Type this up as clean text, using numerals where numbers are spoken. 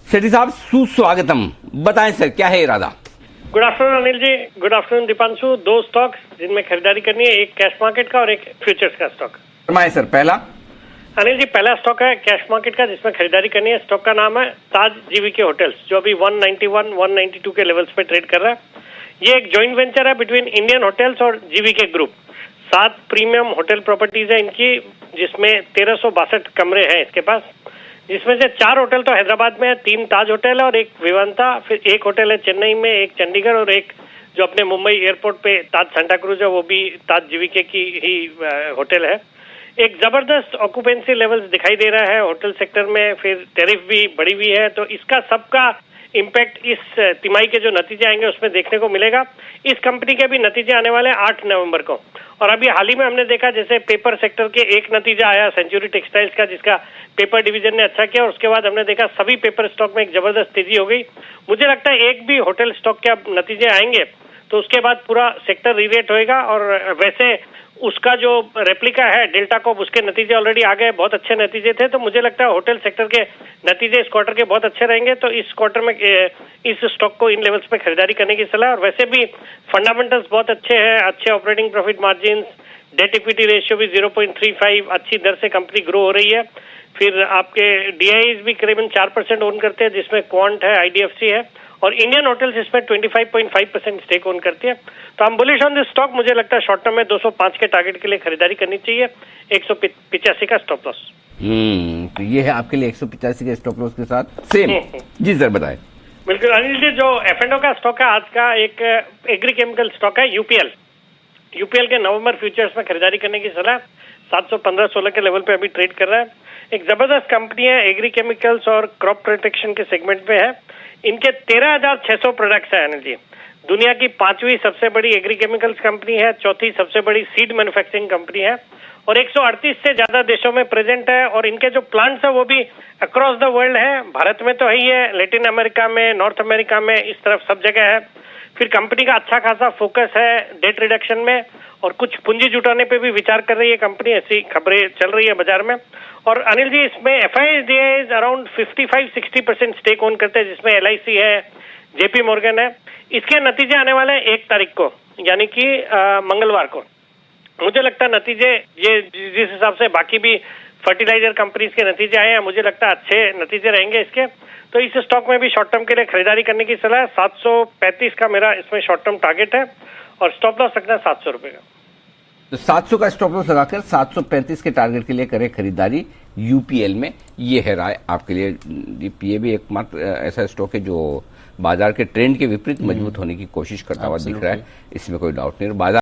सेठी साहब सुस्वागतम, बताएं सर क्या है इरादा। Good afternoon Anil ji, good afternoon Deepanshu. दो स्टॉक जिनमें खरीदारी करनी है, एक कैश मार्केट का और एक फ्यूचर्स का स्टॉक। फरमाएं सर। पहला अनिल जी, पहला स्टॉक है कैश मार्केट का जिसमें खरीदारी करनी है। स्टॉक का नाम है ताज जीवीके होटल्स, जो अभी 191, 192 के लेवल्स पे ट्रेड कर रहा है। ये एक जॉइंट वेंचर है बिटवीन इंडियन होटल्स और GVK group. 7 premium hotel properties है इनकी, जिसमें 1362 कमरे हैं इसके पास, जिसमें से 4 होटल तो हैदराबाद में है, 3 ताज होटल है और एक विवांता, फिर एक होटल है चेन्नई में, एक चंडीगढ़ और एक जो अपने मुंबई एयरपोर्ट पे ताज सांता क्रूज है, वो भी ताज जीवीके की ही होटल है। एक जबरदस्त ऑक्यूपेंसी लेवल्स दिखाई दे रहा है होटल सेक्टर में, फिर टैरिफ भी बढ़ी हुई है, तो इसका सबका इम्पैक्ट इस तिमाही के जो नतीजे आएंगे उसमें देखने को मिलेगा। इस कंपनी के भी नतीजे आने वाले 8 नवंबर को, और अभी हाल ही में हमने देखा जैसे पेपर सेक्टर के एक नतीजा आया सेंचुरी टेक्सटाइल्स का, जिसका पेपर डिवीजन ने अच्छा किया, और उसके बाद हमने देखा सभी पेपर स्टॉक में एक जबरदस्त तेजी हो गई। मुझे लगता है एक भी होटल स्टॉक के अब नतीजे आएंगे तो उसके बाद पूरा सेक्टर रीरेट होएगा, और वैसे उसका जो रेप्लिका है डेल्टा कॉप, उसके नतीजे ऑलरेडी आ गए, बहुत अच्छे नतीजे थे। तो मुझे लगता है होटल सेक्टर के नतीजे इस क्वार्टर के बहुत अच्छे रहेंगे, तो इस क्वार्टर में इस स्टॉक को इन लेवल्स पे खरीदारी करने की सलाह। और वैसे भी फंडामेंटल्स बहुत अच्छे हैं, अच्छे operating profit margin, debt equity ratio भी 0.35, अच्छी दर से कंपनी ग्रो हो रही है। फिर आपके डीआईज भी करीबन 4% ओन करते हैं, जिसमें क्वांट है, आईडीएफसी है, और इंडियन होटल्स इसमें 25.5% स्टेक ओन करती है। तो हम बुलिश ऑन दिस स्टॉक। मुझे लगता है शॉर्ट टर्म में 205 के टारगेट के लिए खरीदारी करनी चाहिए, 185 का स्टॉप लॉस। तो ये है आपके लिए 185 के स्टॉप लॉस के साथ सेम। जी सर बताएं। बिल्कुल अनिल जी, जो F&O का स्टॉक है आज का, एक एग्रीकेमिकल स्टॉक है यूपीएल के नवंबर फ्यूचर्स में खरीदारी करने की सलाह। 715-16 के लेवल पे अभी ट्रेड कर रहा है। एक जबरदस्त कंपनी है, एग्रीकेमिकल्स और क्रॉप प्रोटेक्शन के सेगमेंट में है। इनके 13,600 प्रोडक्ट्स हैं अनिल जी। दुनिया की 5वीं सबसे बड़ी एग्रीकेमिकल्स कंपनी है, 4थी सबसे बड़ी सीड मैन्युफैक्चरिंग कंपनी है, और 138 से ज्यादा देशों में प्रेजेंट है। और इनके जो प्लांट्स है वो भी अक्रॉस द वर्ल्ड है, भारत में तो है ही है, लैटिन अमेरिका में, नॉर्थ अमेरिका में, इस तरफ सब जगह है। फिर कंपनी का अच्छा खासा फोकस है डेट रिडक्शन में, और कुछ पूंजी जुटाने पे भी विचार कर रही है कंपनी, ऐसी खबरें चल रही है बाजार में। और अनिल जी, इसमें एफआईआईज अराउंड 55-60% स्टेक ओन करते हैं, जिसमें एलआईसी है, जेपी मॉर्गन है। इसके नतीजे आने वाले हैं 1 तारीख को, यानी कि मंगलवार को। मुझे लगता है नतीजे ये जिस हिसाब से बाकी भी फर्टिलाइजर कंपनीज के नतीजे आए हैं, मुझे लगता है अच्छे नतीजे रहेंगे इसके। तो इस स्टॉक में भी शॉर्ट टर्म के लिए खरीदारी करने की सलाह है। 735 का मेरा इसमें शॉर्ट टर्म टारगेट है, और स्टॉप लॉस रखना है 700 रुपए का। तो 700 का स्टॉप लॉस लगाकर 735 के टारगेट के लिए करें खरीदारी यूपीएल में। ये है राय आपके लिए। ये भी एकमात्र ऐसा स्टॉक है जो बाजार के ट्रेंड के विपरीत मजबूत होने की कोशिश करता हुआ दिख रहा है, इसमें कोई डाउट नहीं। बाजार